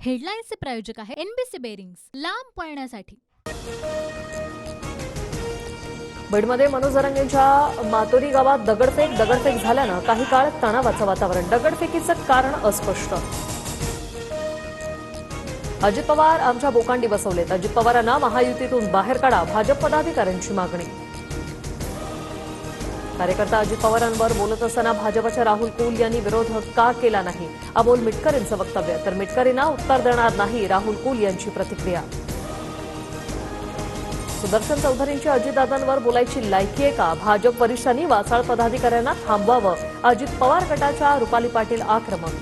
हेडलाईन्सचे प्रायोजक आहे NBC bearings, लांब पळण्यासाठी। बीडमध्ये मनोज जरांगेंच्या मातोरी गावात दगडफेक झाल्यानं काही काळ तणावाचं वातावरण। दगडफेकीचं कारण अस्पष्ट। अजित पवार आमच्या बोकांडी बसवलेत। अजित पवारांना महायुतीतून बाहेर काढा, भाजप पदाधिकाऱ्यांची मागणी। कार्यकर्ता अजित पवारांवर बोलत असताना भाजपच्या राहुल कुल यांनी विरोध का केला नाही, अमोल मिटकरींचं वक्तव्य। तर मिटकरींना उत्तर देणार नाही, राहुल कुल यांची प्रतिक्रिया। सुदर्शन चौधरींची अजितदादांवर बोलायची लायकी आहे का? भाजप वरिष्ठांनी वासाळ पदाधिकाऱ्यांना थांबवावं, अजित पवार गटाच्या रुपाली पाटील आक्रमक।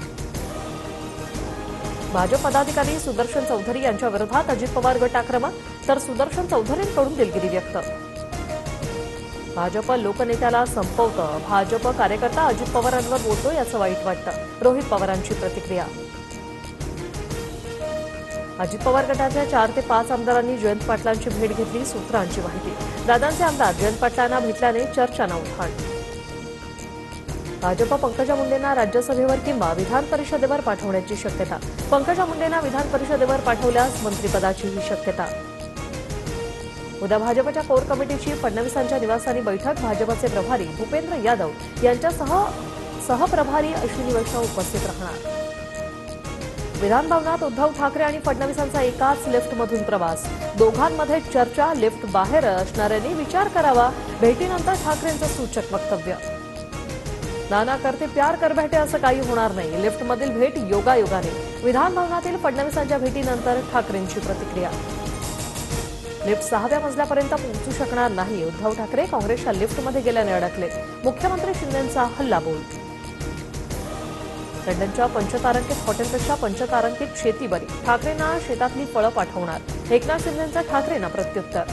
भाजप पदाधिकारी सुदर्शन चौधरी यांच्या विरोधात अजित पवार गट आक्रमक, तर सुदर्शन चौधरींकडून दिलगिरी व्यक्त। भाजप लोकनेत्याला संपवतं, भाजप कार्यकर्ता अजित पवारांवर बोलतो याचं वाईट वाटतं, रोहित पवारांची प्रतिक्रिया। अजित पवार गटाच्या 4 ते 5 आमदारांनी जयंत पाटलांची भेट घेतली, सूत्रांची माहिती। दादांचे आमदार जयंत पाटलांना भेटल्याने चर्चांना उधाण। भाजप पंकजा मुंडेंना राज्यसभेवर किंवा विधान परिषदेवर पाठवण्याची शक्यता। पंकजा मुंडेंना विधान परिषदेवर पाठवल्यास मंत्रिपदाचीही शक्यता। उद्या भाजपच्या कोर कमिटीची फडणवीसांच्या निवासस्थानी बैठक। भाजपचे प्रभारी भूपेंद्र यादव यांच्यासह सहप्रभारी अश्विनी वैष्णव उपस्थित राहणार। विधान भवनात उद्धव ठाकरे आणि फडणवीसांचा एकाच लिफ्टमधून प्रवास, दोघांमध्ये चर्चा। लिफ्ट बाहेर असणाऱ्यांनी विचार करावा, भेटीनंतर ठाकरेंचं सूचक वक्तव्य। नाना करते प्यार कर बैठे असं काही होणार नाही, लिफ्टमधील भेट योगायोगाने। विधान भवनातील फडणवीसांच्या भेटीनंतर ठाकरेंची प्रतिक्रिया। लिफ्ट 6व्या मजल्यापर्यंत पोहोचू शकणार नाही, उद्धव ठाकरे काँग्रेसच्या लिफ्टमध्ये गेल्याने अडकले, मुख्यमंत्री शिंदेंचा हल्लाबोल। लंडनच्या पंचतारांकित हॉटेलपेक्षा पंचतारांकित शेती बरी, ठाकरेंना शेतातली फळं पाठवणार, एकनाथ शिंदेंचा ठाकरेंना प्रत्युत्तर।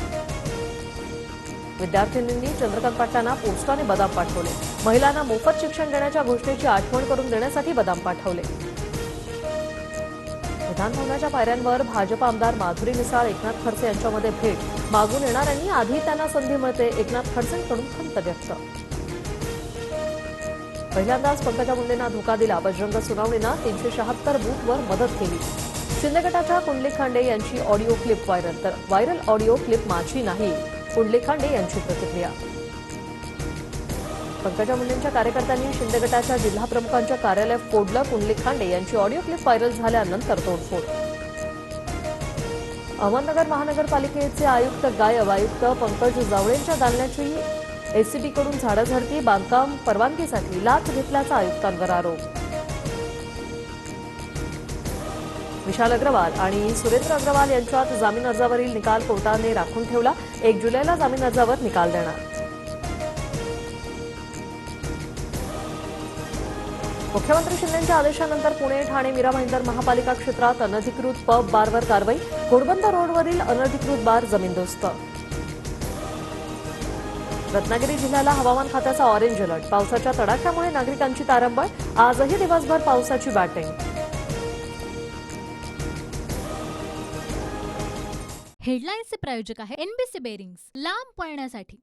विद्यार्थिनींनी चंद्रकांत पाटलांना पोस्टाने बदाम पाठवले, महिलांना मोफत शिक्षण देण्याच्या घोषणेची आठवण करून देण्यासाठी बदाम पाठवले। विधानभवनाच्या पायऱ्यांवर भाजप आमदार माधुरी मिसाळ एकनाथ खडसे यांच्यामध्ये भेट, मागून येणाऱ्यांनी आधी त्यांना संधी मिळते, एकनाथ खडसेंकडून खंत व्यक्त। पहिल्यांदाच पंकजा मुंडेंना धोका दिला, बजरंग सुनावणीनं 376 बूथवर मदत केली। शिंदे गटाच्या कुंडली खांडे यांची ऑडिओ क्लिप व्हायरल, तर व्हायरल ऑडिओ क्लिप माझी नाही, कुंडली खांडे यांची प्रतिक्रिया। पंकजा मुंडेंच्या कार्यकर्त्यांनी शिंदे गटाच्या जिल्हाप्रमुखांच्या कार्यालय फोडलं, कुंडली खांडे यांची ऑडिओ क्लिप व्हायरल झाल्यानंतर तोडफोड। अहमदनगर महानगरपालिकेचे आयुक्त गायब, आयुक्त पंकज जावळेंच्या दालनाची एसीबीकडून झाडाझडती, बांधकाम परवानगीसाठी लाच घेतल्याचा आयुक्तांवर आरोप। विशाल अग्रवाल आणि सुरेंद्र अग्रवाल यांच्यात जामीन अर्जावरील निकाल कोर्टाने राखून ठेवला, 1 जुलैला जामीन अर्जावर निकाल देणार। मुख्यमंत्री शिंदेंच्या आदेशानंतर पुणे, ठाणे, मीरा भाईंदर महापालिका क्षेत्रात अनधिकृत पब बारवर कारवाई, घोडबंदर रोडवरील अनधिकृत बार जमीनदोस्त। रत्नागिरी जिल्ह्याला हवामान खात्याचा ऑरेंज अलर्ट, पावसाच्या तडाख्यामुळे नागरिकांची तारंबळ, आजही दिवसभर पावसाची बॅटिंग। हेडलाईन्सचे प्रायोजक आहे एनबीसी बेरिंग्स, लांब पळण्यासाठी।